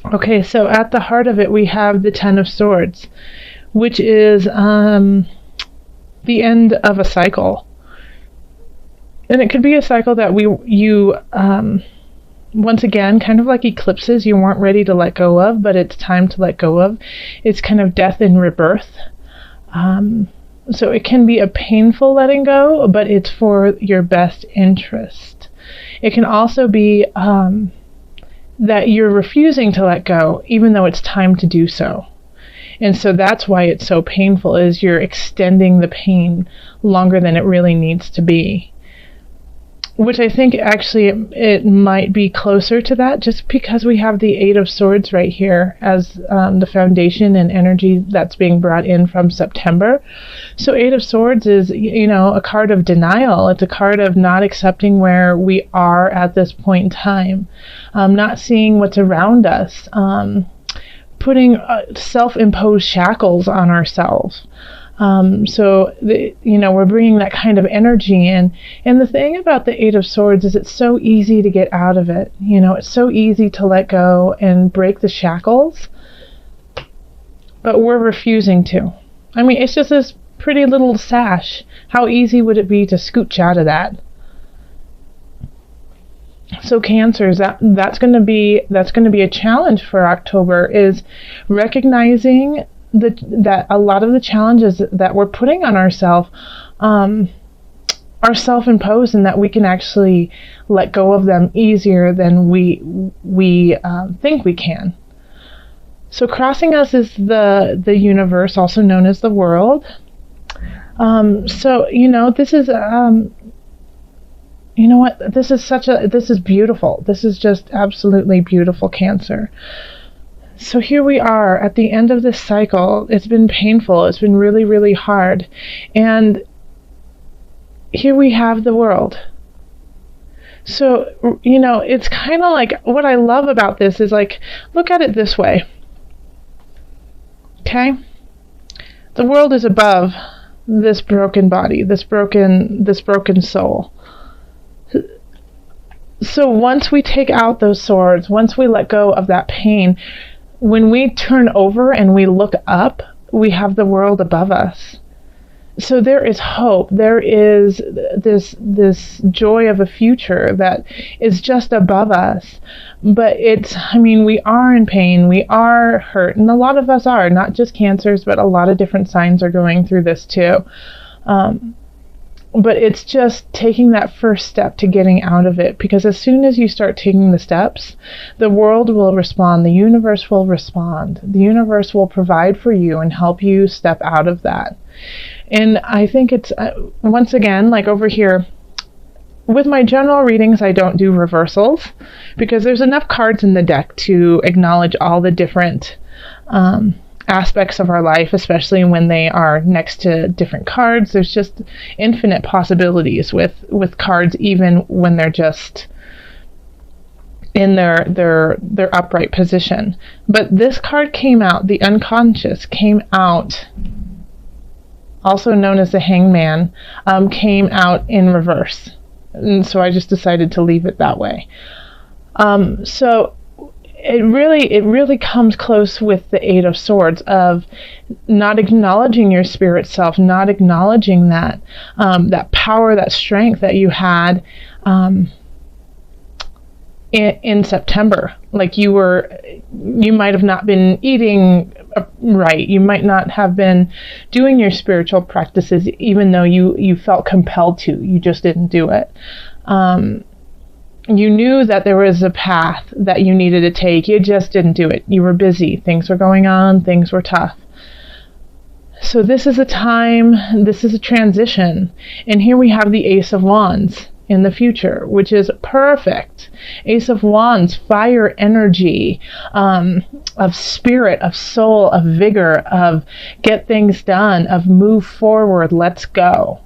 Okay, so at the heart of it, we have the Ten of Swords, which is the end of a cycle. And it could be a cycle that you once again, kind of like eclipses, you weren't ready to let go of, but it's time to let go of. It's kind of death and rebirth. So it can be a painful letting go, but it's for your best interest. It can also be that you're refusing to let go, even though it's time to do so. And so that's why it's so painful, is you're extending the pain longer than it really needs to be. Which I think actually it might be closer to that, just because we have the Eight of Swords right here as the foundation and energy that's being brought in from September. So Eight of Swords is, a card of denial. It's a card of not accepting where we are at this point in time, not seeing what's around us, putting self-imposed shackles on ourselves. We're bringing that kind of energy in. And the thing about the Eight of Swords is it's so easy to get out of it. It's so easy to let go and break the shackles, but we're refusing to. I mean, it's just this pretty little sash. How easy would it be to scooch out of that? So Cancers, that's going to be a challenge for October, is recognizing that a lot of the challenges that we're putting on ourselves are self-imposed, and that we can actually let go of them easier than we think we can. So crossing us is the universe, also known as the world. This is this is beautiful. This is just absolutely beautiful, Cancer. So here we are at the end of this cycle. It's been painful. It's been really, really hard. And here we have the world. So, it's kind of like, what I love about this is, like, look at it this way. Okay? The world is above this broken body, this broken soul. So once we take out those swords, once we let go of that pain, when we turn over and we look up, we have the world above us. So there is hope. There is this joy of a future that is just above us. But we are in pain. We are hurt. And a lot of us are, not just Cancers, but a lot of different signs are going through this too. But it's just taking that first step to getting out of it, because as soon as you start taking the steps, the world will respond, the universe will respond, the universe will provide for you and help you step out of that. And I think it's, once again, like over here, with my general readings, I don't do reversals, because there's enough cards in the deck to acknowledge all the different aspects of our life, especially when they are next to different cards. There's just infinite possibilities with cards, even when they're just in their upright position. But this card came out, the unconscious came out, also known as the Hangman, came out in reverse. And so I just decided to leave it that way. So it really comes close with the Eight of Swords, of not acknowledging your spirit self, not acknowledging that power, that strength that you had in September. Like you might have not been eating right. You might not have been doing your spiritual practices, even though you felt compelled to. You just didn't do it. You knew that there was a path that you needed to take. You just didn't do it. You were busy. Things were going on. Things were tough. So this is a time, this is a transition. And here we have the Ace of Wands in the future, which is perfect. Ace of Wands, fire energy, of spirit, of soul, of vigor, of get things done, of move forward, let's go.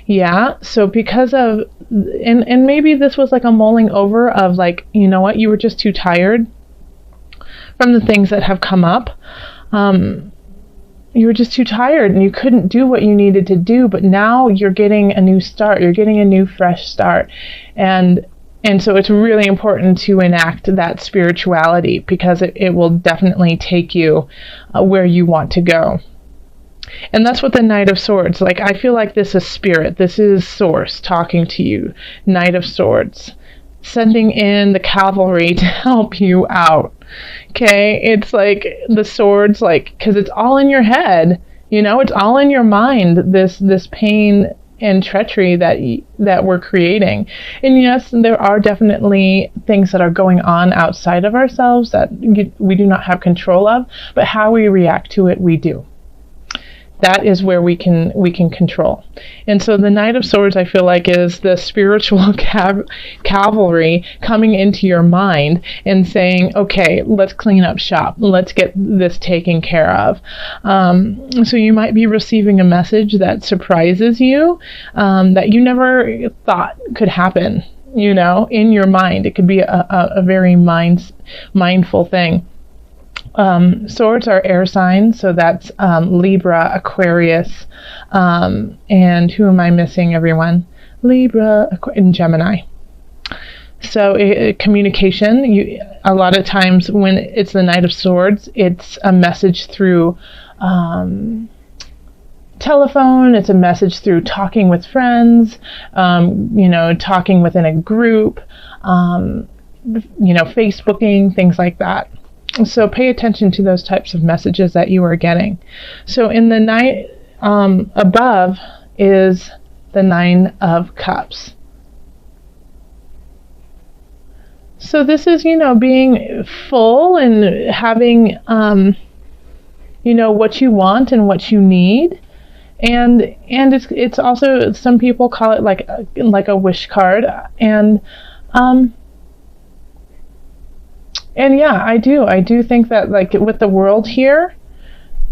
Yeah, so because of, and maybe this was like a mulling over of like, you know what, you were just too tired from the things that have come up. You were just too tired and you couldn't do what you needed to do, but now you're getting a new start. You're getting a new fresh start. And And so it's really important to enact that spirituality, because it will definitely take you where you want to go. And that's what the Knight of Swords, like, I feel like this is spirit. This is Source talking to you. Knight of Swords. Sending in the cavalry to help you out. Okay? It's like the swords, like, because it's all in your head. You know, it's all in your mind, this pain and treachery that we're creating. And yes, there are definitely things that are going on outside of ourselves that we do not have control of, but how we react to it, we do. That is where we can control. And so the Knight of Swords, I feel like, is the spiritual cavalry coming into your mind and saying, okay, let's clean up shop. Let's get this taken care of. So you might be receiving a message that surprises you, that you never thought could happen, you know, in your mind. It could be a very mindful thing. Swords are air signs, so that's Libra, Aquarius, and who am I missing, everyone? Libra, and Gemini. So communication, a lot of times when it's the Knight of Swords, it's a message through telephone, it's a message through talking with friends, talking within a group, Facebooking, things like that. So pay attention to those types of messages that you are getting. So in the Knight above is the Nine of Cups. So this is, being full and having, what you want and what you need. And it's also, some people call it like a wish card. And yeah, I do think that, like, with the world here,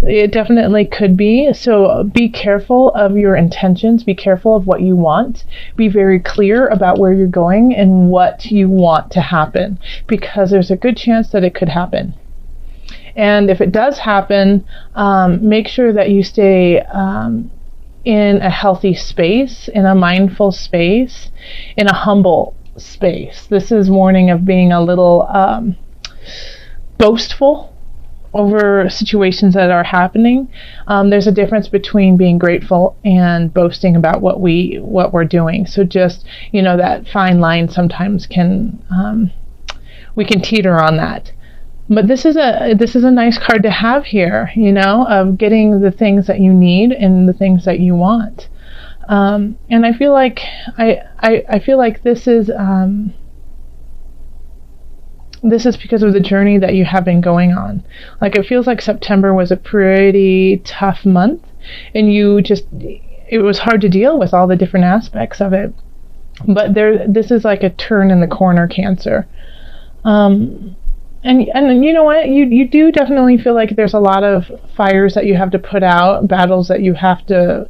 it definitely could be. So be careful of your intentions. Be careful of what you want. Be very clear about where you're going and what you want to happen, because there's a good chance that it could happen. And if it does happen, make sure that you stay in a healthy space, in a mindful space, in a humble space. This is warning of being a little boastful over situations that are happening. There's a difference between being grateful and boasting about what we're doing. So just, that fine line sometimes we can teeter on that. But this is a nice card to have here, of getting the things that you need and the things that you want. And I feel like I feel like this is because of the journey that you have been going on. Like, it feels like September was a pretty tough month, and it was hard to deal with all the different aspects of it. But this is like a turn in the corner, Cancer. And you know what? You do definitely feel like there's a lot of fires that you have to put out, battles that you have to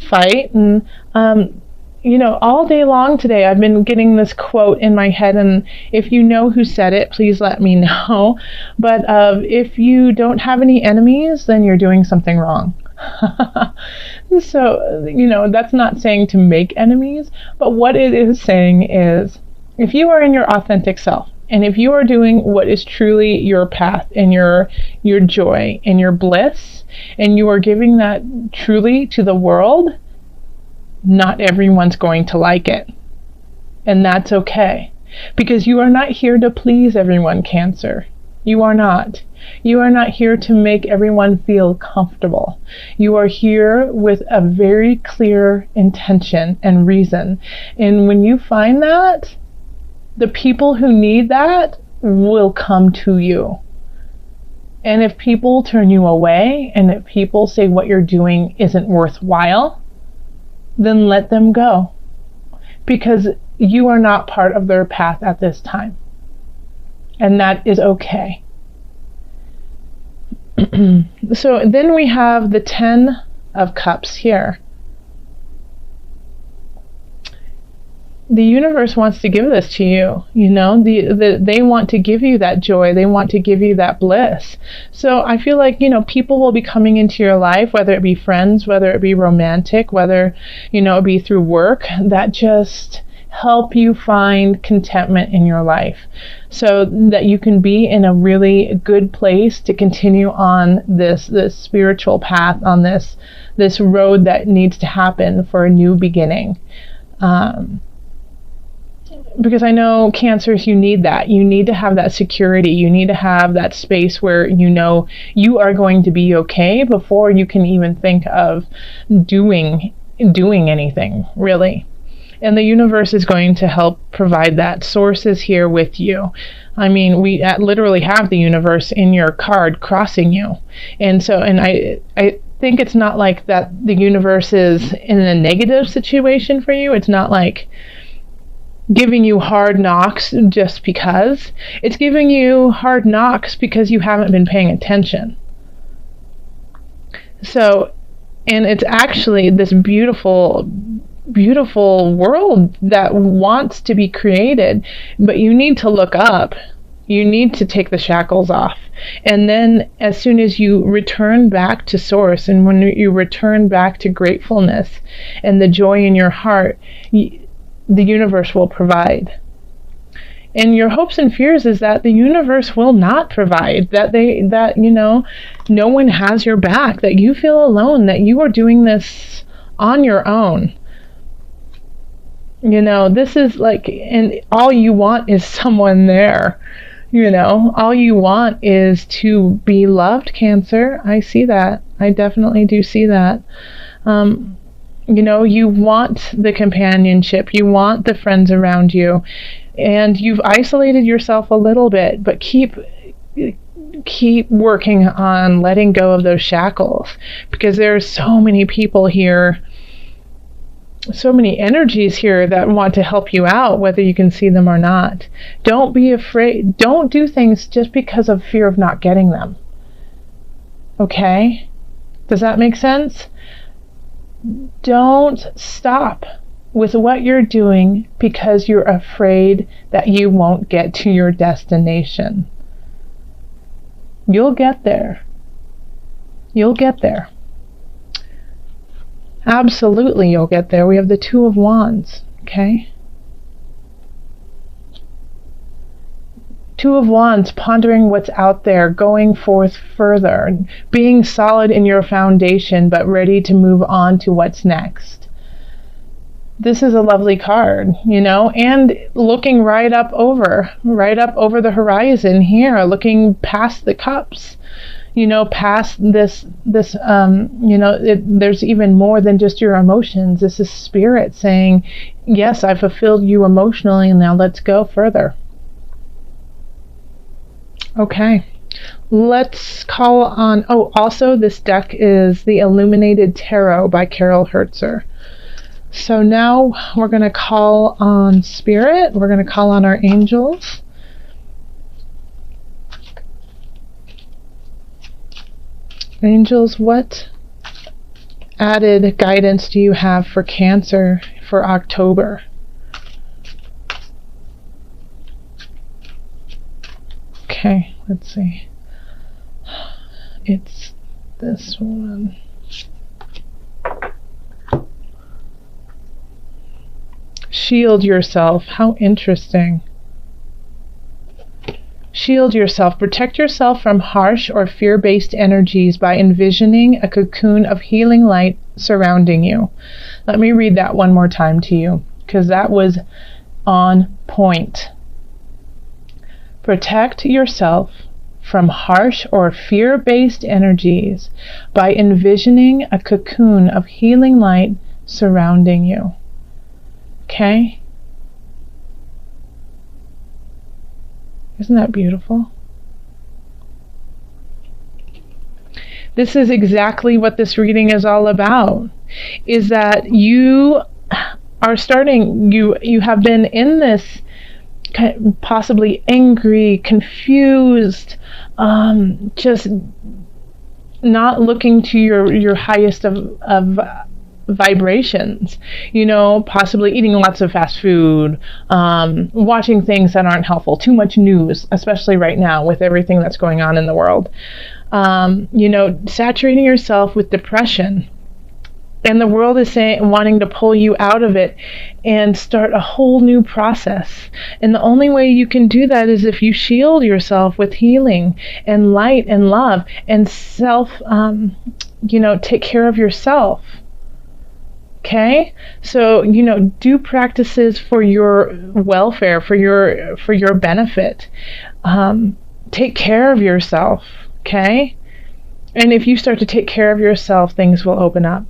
fight. And all day long today, I've been getting this quote in my head, and if you know who said it, please let me know. But if you don't have any enemies, then you're doing something wrong. So, that's not saying to make enemies, but what it is saying is, if you are in your authentic self, and if you are doing what is truly your path and your joy and your bliss, and you are giving that truly to the world, not everyone's going to like it. And that's okay. Because you are not here to please everyone, Cancer. You are not. You are not here to make everyone feel comfortable. You are here with a very clear intention and reason. And when you find that, the people who need that will come to you. And if people turn you away, and if people say what you're doing isn't worthwhile, then let them go, because you are not part of their path at this time, and that is okay. So then we have the 10 of Cups here. The universe wants to give this to you, they want to give you that joy. They want to give you that bliss. So I feel like, people will be coming into your life, whether it be friends, whether it be romantic, whether, it be through work, that just help you find contentment in your life so that you can be in a really good place to continue on this spiritual path, on this road that needs to happen for a new beginning. Because I know Cancers, you need that. You need to have that security. You need to have that space where you know you are going to be okay before you can even think of doing anything, really. And the universe is going to help provide that. Source is here with you. I mean, we literally have the universe in your card crossing you. And so, and I think it's not like that the universe is in a negative situation for you. It's not like giving you hard knocks just because. It's giving you hard knocks because you haven't been paying attention. So, and it's actually this beautiful world that wants to be created, but you need to look up. You need to take the shackles off. And then as soon as you return back to source, and when you return back to gratefulness and the joy in your heart, the universe will provide. And your hopes and fears is that the universe will not provide, that no one has your back, that you feel alone, that you are doing this on your own. This is like, and all you want is someone there. All you want is to be loved, Cancer. I see that. I definitely do see that. You want the companionship, you want the friends around you, and you've isolated yourself a little bit, but keep working on letting go of those shackles, because there's so many people here, so many energies here that want to help you out, whether you can see them or not. Don't be afraid. Don't do things just because of fear of not getting them. Okay? Does that make sense? Don't stop with what you're doing because you're afraid that you won't get to your destination. You'll get there. You'll get there. Absolutely, you'll get there. We have the Two of Wands, okay? Two of Wands, pondering what's out there, going forth further, being solid in your foundation, but ready to move on to what's next. This is a lovely card, and looking right up over the horizon here, looking past the cups, past this, there's even more than just your emotions. This is spirit saying, yes, I fulfilled you emotionally, and now let's go further. Okay, let's call on, also this deck is the Illuminated Tarot by Carol Hertzer. So now we're going to call on Spirit, we're going to call on our angels. Angels, what added guidance do you have for Cancer for October? Okay, let's see. It's this one. Shield yourself. How interesting. Shield yourself. Protect yourself from harsh or fear-based energies by envisioning a cocoon of healing light surrounding you. Let me read that one more time to you, because that was on point. Protect yourself from harsh or fear-based energies by envisioning a cocoon of healing light surrounding you. Okay? Isn't that beautiful? This is exactly what this reading is all about, is that you are starting, you have been in this possibly angry, confused, just not looking to your highest of vibrations, possibly eating lots of fast food, watching things that aren't helpful, too much news, especially right now with everything that's going on in the world, saturating yourself with depression, And the world is wanting to pull you out of it and start a whole new process. And the only way you can do that is if you shield yourself with healing and light and love and take care of yourself. Okay? So, do practices for your welfare, for your benefit. Take care of yourself. Okay? And if you start to take care of yourself, things will open up.